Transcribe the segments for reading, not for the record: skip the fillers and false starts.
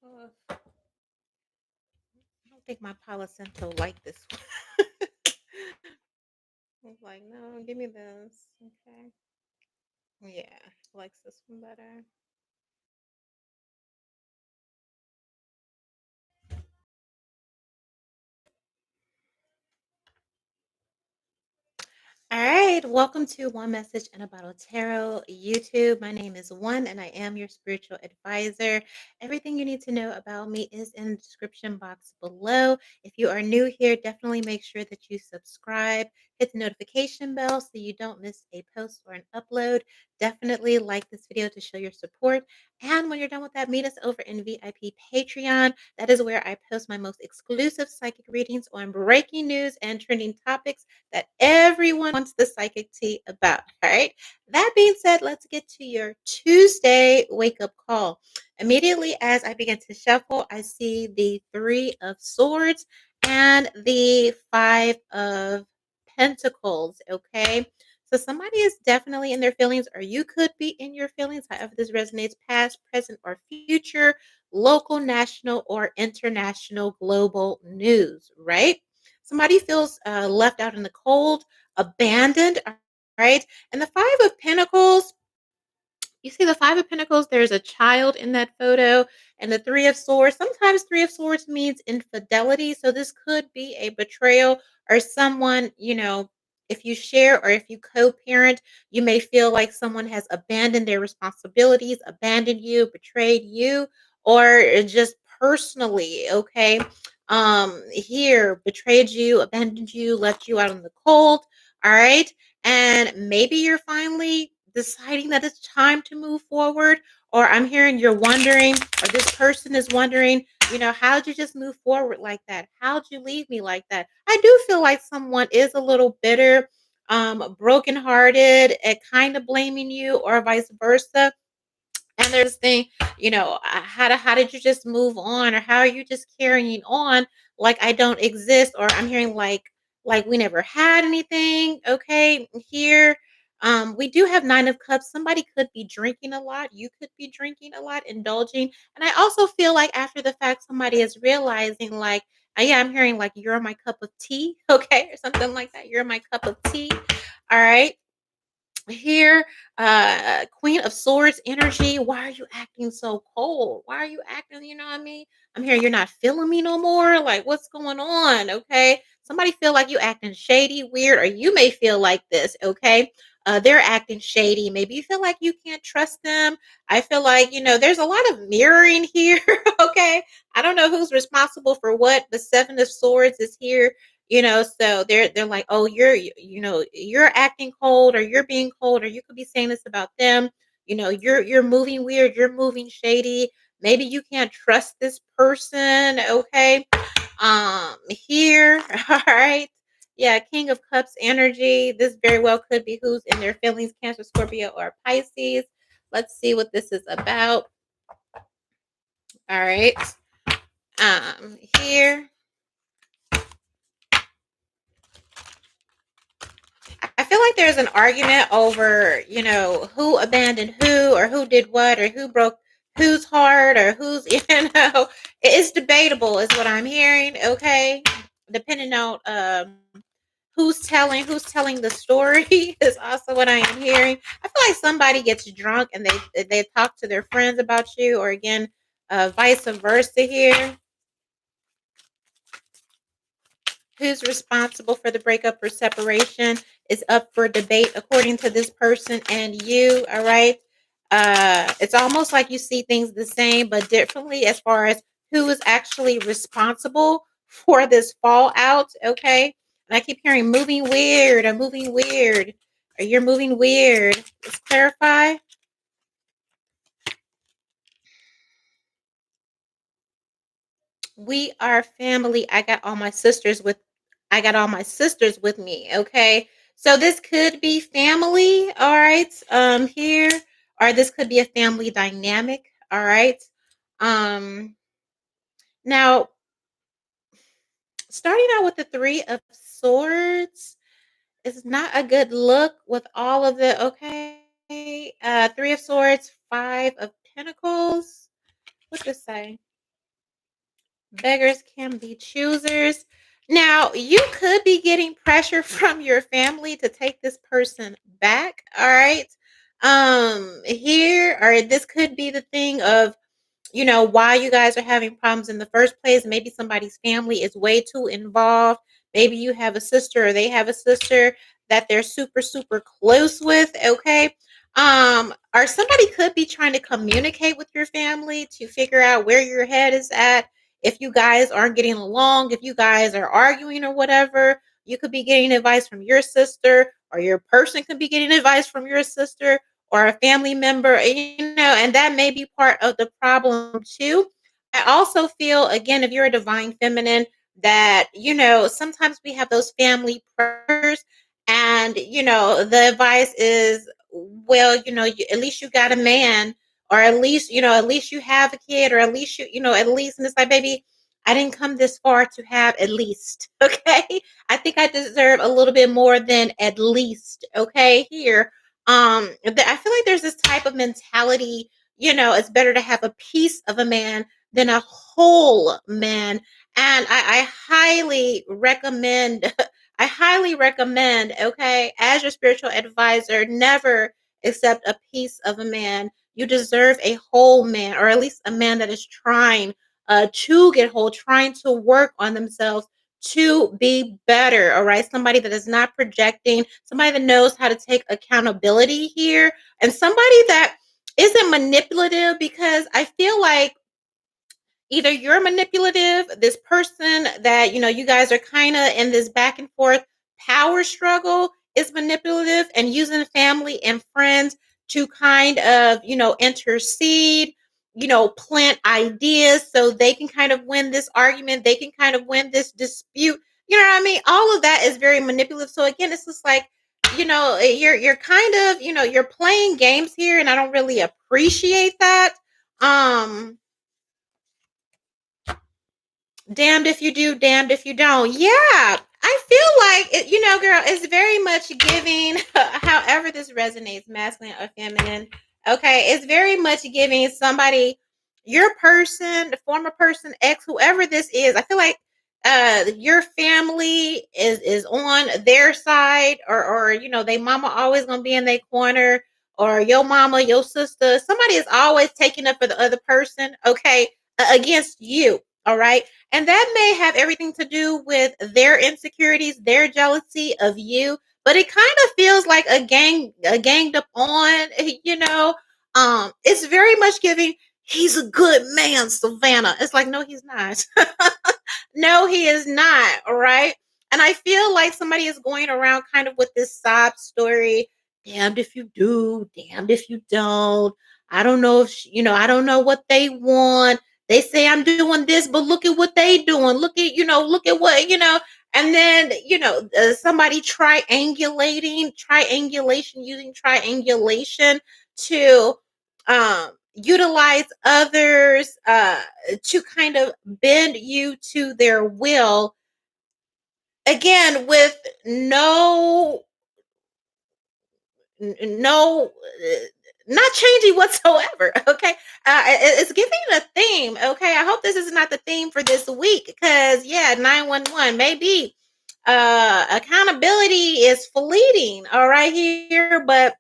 I don't think my Palo like this one. I was like, no, give me this. Okay. Yeah, likes this one better. All right, welcome to One Message and a Bottle Tarot YouTube. My name is One, and I am your spiritual advisor. Everything you need to know about me is in the description box below. If you are new here, definitely make sure that you subscribe, hit the notification bell so you don't miss a post or an upload. Definitely like this video to show your support. And when you're done with that, meet us over in VIP Patreon. That is where I post my most exclusive psychic readings on breaking news and trending topics that everyone wants the psychic tea about. All right. That being said, let's get to your Tuesday wake up call. Immediately as I begin to shuffle, I see the Three of Swords and the Five of Pentacles. Okay. So somebody is definitely in their feelings, or you could be in your feelings. However, this resonates past, present, or future, local, national, or international, global news, right? Somebody feels left out in the cold, abandoned, all right? And the Five of Pentacles, you see the Five of Pentacles, there's a child in that photo, and the Three of Swords. Sometimes Three of Swords means infidelity. So this could be a betrayal or someone, if you share or if you co parent, you may feel like someone has abandoned their responsibilities, abandoned you, betrayed you, or just personally, okay? Here, betrayed you, abandoned you, left you out in the cold, all right? And maybe you're finally deciding that it's time to move forward, or I'm hearing you're wondering, or this person is wondering, how'd you just move forward like that? How'd you leave me like that? I do feel like someone is a little bitter, brokenhearted, and kind of blaming you, or vice versa. And there's this thing, how did you just move on, or how are you just carrying on like I don't exist, or I'm hearing like we never had anything. Okay, here, we do have Nine of Cups. Somebody could be drinking a lot. You could be drinking a lot, indulging. And I also feel like after the fact, somebody is realizing like, yeah, I'm hearing like you're my cup of tea, okay, or something like that. You're my cup of tea. All right. Here, Queen of Swords energy. Why are you acting so cold? Why are you acting, you know what I mean? I'm here, you're not feeling me no more. Like, what's going on? Okay. Somebody feel like you acting shady, weird, or you may feel like this, okay? They're acting shady. Maybe you feel like you can't trust them. I feel like, there's a lot of mirroring here, okay? I don't know who's responsible for what. The Seven of Swords is here, so they're like, oh, you're acting cold, or you're being cold, or you could be saying this about them. You're moving weird, you're moving shady. Maybe you can't trust this person. Okay. Here. All right. Yeah, King of Cups energy. This very well could be who's in their feelings: Cancer, Scorpio, or Pisces. Let's see what this is about. All right. Here, I feel like there's an argument over, who abandoned who, or who did what, or who broke whose heart, or who's, it's debatable, is what I'm hearing. Okay. Depending on who's telling the story is also what I am hearing. I feel like somebody gets drunk and they talk to their friends about you, or again, vice versa here. Who's responsible for the breakup or separation is up for debate according to this person and you. All right. It's almost like you see things the same but differently as far as who is actually responsible for this fallout. Okay. And I keep hearing moving weird, or moving weird, or you're moving weird. Let's clarify. We are family. I got all my sisters with me, okay? So this could be family, all right? Here, or this could be a family dynamic, all right? Um Now, starting out with the 3 of swords is not a good look with all of the, okay? 3 of swords, 5 of pentacles. What does this say? Beggars can be choosers. Now, you could be getting pressure from your family to take this person back, all right? Here or this could be the thing of why you guys are having problems in the first place. Maybe somebody's family is way too involved. Maybe you have a sister or they have a sister that they're super, super close with. Okay. Or somebody could be trying to communicate with your family to figure out where your head is at. If you guys aren't getting along, if you guys are arguing or whatever, you could be getting advice from your sister, or your person could be getting advice from your sister or a family member, and that may be part of the problem too. I also feel, again, if you're a divine feminine, that, sometimes we have those family pressures, and, the advice is, well, at least you got a man, or at least you have a kid, or at least at least, and it's like, baby, I didn't come this far to have at least, okay? I think I deserve a little bit more than at least, okay? Here, I feel like there's this type of mentality, it's better to have a piece of a man than a whole man. And I highly recommend, I highly recommend, okay, as your spiritual advisor, never accept a piece of a man. You deserve a whole man, or at least a man that is trying to get whole, trying to work on themselves to be better. All right. Somebody that is not projecting, somebody that knows how to take accountability here, and somebody that isn't manipulative, because I feel like either you're manipulative, this person that, you guys are kind of in this back and forth power struggle is manipulative and using family and friends to kind of, intercede, plant ideas so they can kind of win this argument, they can kind of win this dispute. You know what I mean? All of that is very manipulative. So again, it's just like, you're kind of, you're playing games here, and I don't really appreciate that. Um Damned if you do, damned if you don't. Yeah, I feel like girl, it's very much giving. However, this resonates, masculine or feminine. Okay, it's very much giving somebody, your person, the former person, ex, whoever this is. I feel like your family is on their side, or they mama always gonna be in their corner, or your mama, your sister, somebody is always taking up for the other person. Okay, against you. All right. And that may have everything to do with their insecurities, their jealousy of you, but it kind of feels like a ganged up on, you know. It's very much giving, he's a good man, Savannah. It's like, no, he's not. No, he is not. All right. And I feel like somebody is going around kind of with this sob story. Damned if you do, damned if you don't. I don't know if, I don't know what they want. They say I'm doing this, but look at what they doing. Look at what, and then, somebody using triangulation to utilize others to kind of bend you to their will, again, with no not changing whatsoever. Okay, it's giving a theme. Okay, I hope this is not the theme for this week, because yeah, 911 maybe accountability is fleeting, all right, here, but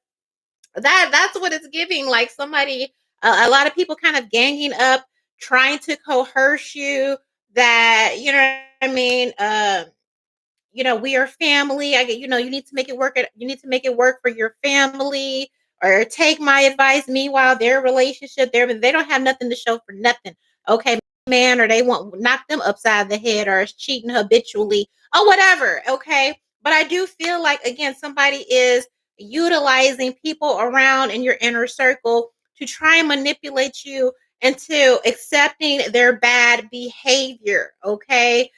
that's what it's giving, like somebody, a lot of people kind of ganging up, trying to coerce you, that, what I mean, we are family. I get, you need to make it work. You need to make it work for your family, or take my advice. Meanwhile, their relationship, they don't have nothing to show for nothing. Okay, man, or they want knock them upside the head, or is cheating habitually, or whatever. Okay, but I do feel like, again, somebody is utilizing people around in your inner circle to try and manipulate you into accepting their bad behavior. Okay,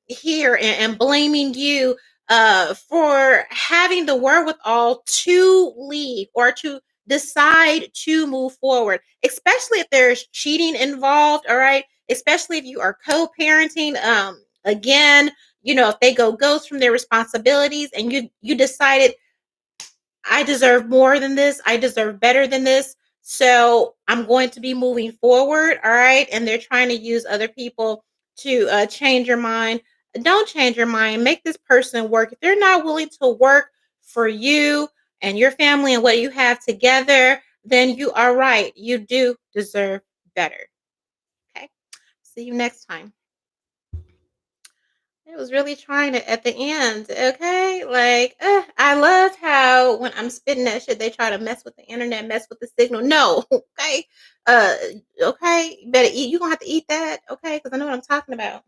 here, and blaming you for having the wherewithal to leave, or to decide to move forward, especially if there's cheating involved. All right, especially if you are co-parenting, again, if they go ghost from their responsibilities, and you decided, I deserve more than this, I deserve better than this, So I'm going to be moving forward. All right. And they're trying to use other people to change your mind. Don't change your mind. Make this person work. If they're not willing to work for you and your family and what you have together, then you are right. You do deserve better. Okay. See you next time. It was really trying it at the end, okay? Like, I love how when I'm spitting that shit, they try to mess with the internet, mess with the signal. No, okay? Uh, okay, you better eat. You gonna have to eat that, okay? Because I know what I'm talking about.